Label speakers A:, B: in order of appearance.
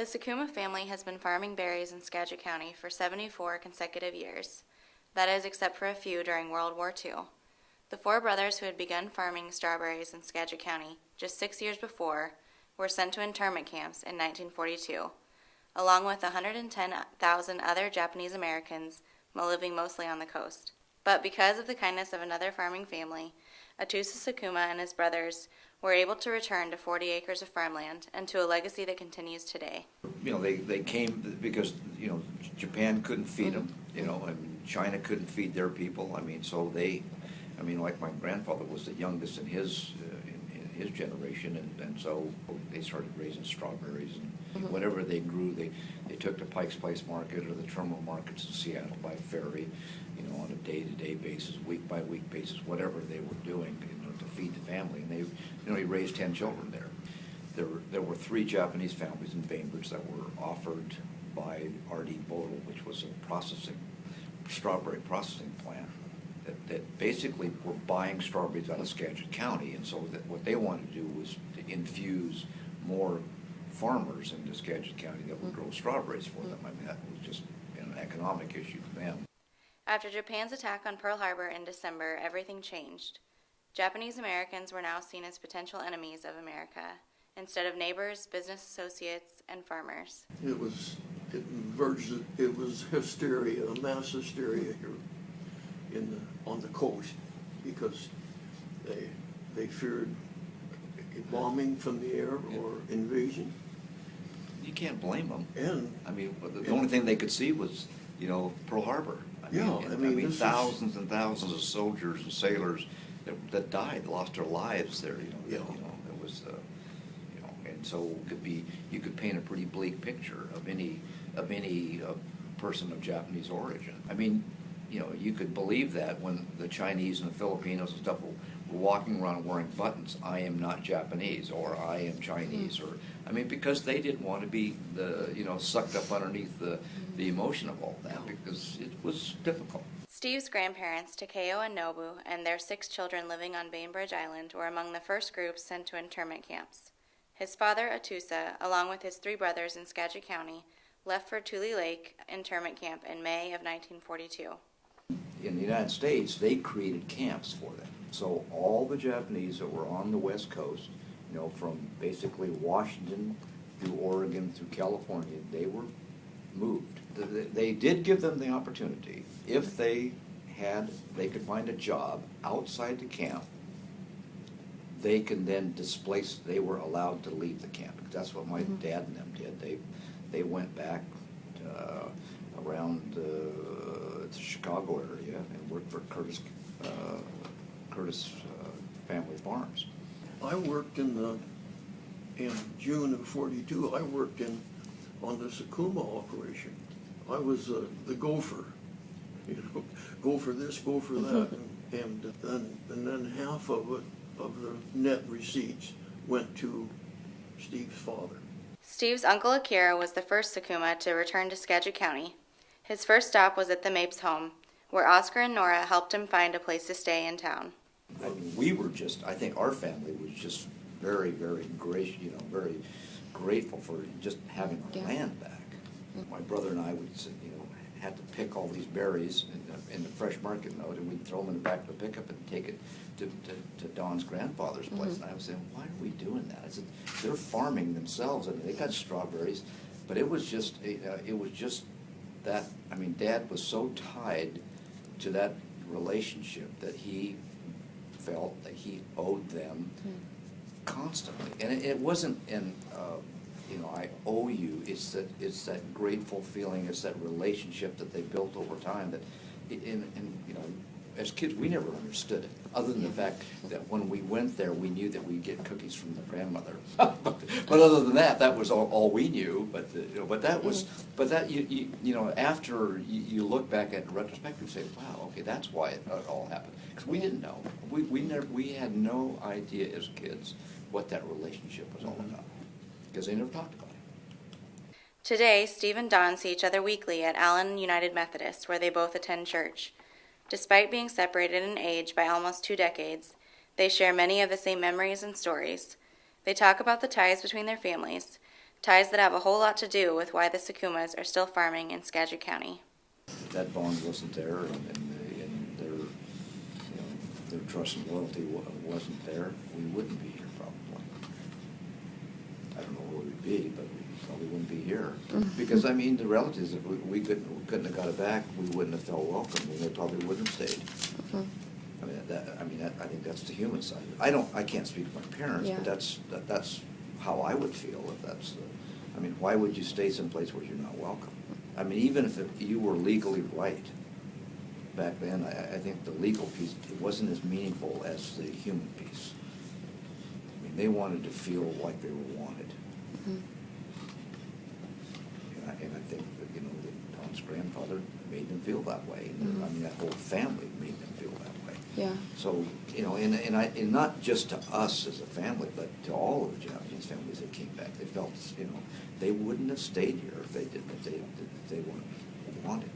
A: The Sakuma family has been farming berries in Skagit County for 74 consecutive years. That is, except for a few during World War II. The four brothers who had begun farming strawberries in Skagit County just 6 years before were sent to internment camps in 1942, along with 110,000 other Japanese Americans living mostly on the coast. But because of the kindness of another farming family, Atusa Sakuma and his brothers were able to return to 40 acres of farmland and to a legacy that continues today.
B: They came because, Japan couldn't feed them, and China couldn't feed their people. Like my grandfather was the youngest in his generation, and so they started raising strawberries, and whatever they grew, they took to Pike's Place Market or the terminal markets in Seattle by ferry, on a day-to-day basis, week-by-week basis, whatever they were doing, to feed the family. And he raised 10 children there. There were 3 Japanese families in Bainbridge that were offered by R.D. Bodle, which was a strawberry processing plant, that basically were buying strawberries out of Skagit County, and so what they wanted to do was to infuse more farmers into Skagit County that would grow strawberries for them. That was just an economic issue for them.
A: After Japan's attack on Pearl Harbor in December, everything changed. Japanese Americans were now seen as potential enemies of America, instead of neighbors, business associates, and farmers.
C: It was hysteria, a mass hysteria here on the coast, because they feared a bombing from the air or invasion.
B: You can't blame them.
C: And
B: the only thing they could see was, Pearl Harbor. Thousands and thousands of soldiers and sailors that died, lost their lives there. It was, and so you could paint a pretty bleak picture of any person of Japanese origin. You could believe that when the Chinese and the Filipinos and stuff were walking around wearing buttons, I am not Japanese, or I am Chinese, because they didn't want to be sucked up underneath the emotion of all that, because it was difficult.
A: Steve's grandparents, Takeo and Nobu, and their 6 children living on Bainbridge Island were among the first groups sent to internment camps. His father, Atusa, along with his 3 brothers in Skagit County, left for Tule Lake internment camp in May of 1942.
B: In the United States, they created camps for them. So all the Japanese that were on the West Coast, from basically Washington through Oregon through California, they were moved. They did give them the opportunity, if they could find a job outside the camp, they can then displace, they were allowed to leave the camp. That's what my dad and them did. They went back around the Chicago area and worked for Curtis Family Farms.
C: I worked in June of '42. I worked on the Sakuma operation. I was the gopher. Go for this, go for that, and then half of the net receipts went to Steve's father.
A: Steve's uncle Akira was the first Sakuma to return to Skagit County. His first stop was at the Mapes home, where Oscar and Nora helped him find a place to stay in town.
B: I think our family was just very, very gracious, very grateful for just having our land back. My brother and I would, had to pick all these berries in the fresh market note, and we'd throw them in the back of the pickup and take it to Don's grandfather's place. And I was saying, why are we doing that? I said, they're farming themselves. They got strawberries, but it was just that. Dad was so tied to that relationship that he felt that he owed them constantly, and it wasn't I owe you. It's that grateful feeling. It's that relationship that they built over time. That, as kids, we never understood it, other than the fact that when we went there, we knew that we'd get cookies from the grandmother. but other than that, that was all we knew. After you look back at it in retrospect, you say, wow, okay, that's why it all happened. Because we didn't know. We had no idea as kids what that relationship was all about, because they never talked about it.
A: Today, Steve and Don see each other weekly at Allen United Methodist, where they both attend church. Despite being separated in age by almost 2 decades, they share many of the same memories and stories. They talk about the ties between their families, ties that have a whole lot to do with why the Sakumas are still farming in Skagit County.
B: If that bond wasn't there, and their, their trust and loyalty wasn't there, we wouldn't be here probably. I don't know where we'd be, but we probably wouldn't be here. Because, I mean, the relatives, if we couldn't have got it back, we wouldn't have felt welcome, and they probably wouldn't have stayed. I think that's the human side. I can't speak for my parents,
D: Yeah.
B: but that's how I would feel if that's the, why would you stay someplace where you're not welcome? Even if you were legally right back then, I think the legal piece, it wasn't as meaningful as the human piece. They wanted to feel like they were wanted. And I think that, that Tom's grandfather made them feel that way. And that whole family made them feel that way.
D: Yeah.
B: So, and not just to us as a family, but to all of the Japanese families that came back. They felt, they wouldn't have stayed here if they weren't wanted.